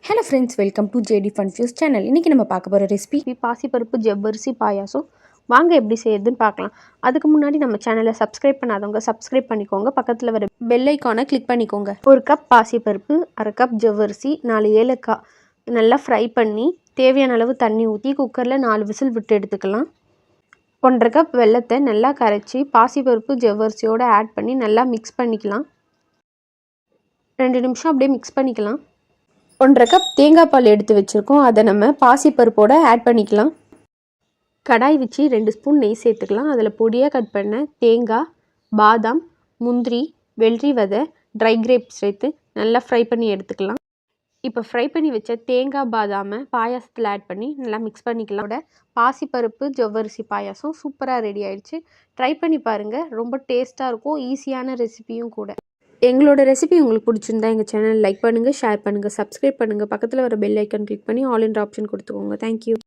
Hello friends, welcome to JD fun fuse channel. இன்றைக்கி நம்ம பார்க்க போகிற ரெசிபி பாசிப்பருப்பு ஜவ்வரிசி பாயாசம். வாங்க எப்படி செய்யுதுன்னு பார்க்கலாம். அதுக்கு முன்னாடி நம்ம சேனலை சப்ஸ்கிரைப் பண்ணாதவங்க சப்ஸ்கிரைப் பண்ணிக்கோங்க. பக்கத்தில் வர பெல் ஐக்கானை கிளிக் பண்ணிக்கோங்க. 1 கப் பாசிப்பருப்பு, 1/2 கப் ஜவ்வரிசி, 4 ஏலக்காய் நல்லா ஃப்ரை பண்ணி தேவையான அளவு தண்ணி ஊற்றி குக்கரில் 4 விசில் விட்டு எடுத்துக்கலாம். 1/2 கப் வெல்லத்தை நல்லா கரைச்சி பாசிப்பருப்பு ஜவ்வரிசியோடு ஆட் பண்ணி நல்லா மிக்ஸ் பண்ணிக்கலாம். 2 நிமிஷம் அப்படியே மிக்ஸ் பண்ணிக்கலாம். 1/2 கப் தேங்காய் பால் எடுத்து வச்சுருக்கோம். அதை நம்ம பாசிப்பருப்போடு ஆட் பண்ணிக்கலாம். கடாய் வச்சு 2 ஸ்பூன் நெய் சேர்த்துக்கலாம். அதில் பொடியாக கட் பண்ண தேங்காய், பாதாம், முந்திரி, வெள்ளரி விதை, ட்ரை கிரேப்ஸ் சேர்த்து நல்லா ஃப்ரை பண்ணி எடுத்துக்கலாம். இப்போ ஃப்ரை பண்ணி வச்ச தேங்காய் பாதாமை பாயாசத்தில் ஆட் பண்ணி நல்லா மிக்ஸ் பண்ணிக்கலாம். பாசிப்பருப்பு ஜவ்வரிசி பாயாசம் சூப்பராக ரெடி ஆயிடுச்சு. ட்ரை பண்ணி பாருங்கள். ரொம்ப டேஸ்ட்டாக இருக்கும். ஈஸியான ரெசிபியும் கூட. எங்களோட ரெசிபி உங்களுக்கு பிடிச்சிருந்தா எங்கள் சேனல் லைக் பண்ணுங்கள், ஷேர் பண்ணுங்கள், சப்ஸ்கிரைப் பண்ணுங்கள். பக்கத்தில் வர பெல் ஐக்கான் கிளிக் பண்ணி ஆல் என்ற ஆப்ஷன் கொடுத்துக்கோங்க. தேங்க்யூ.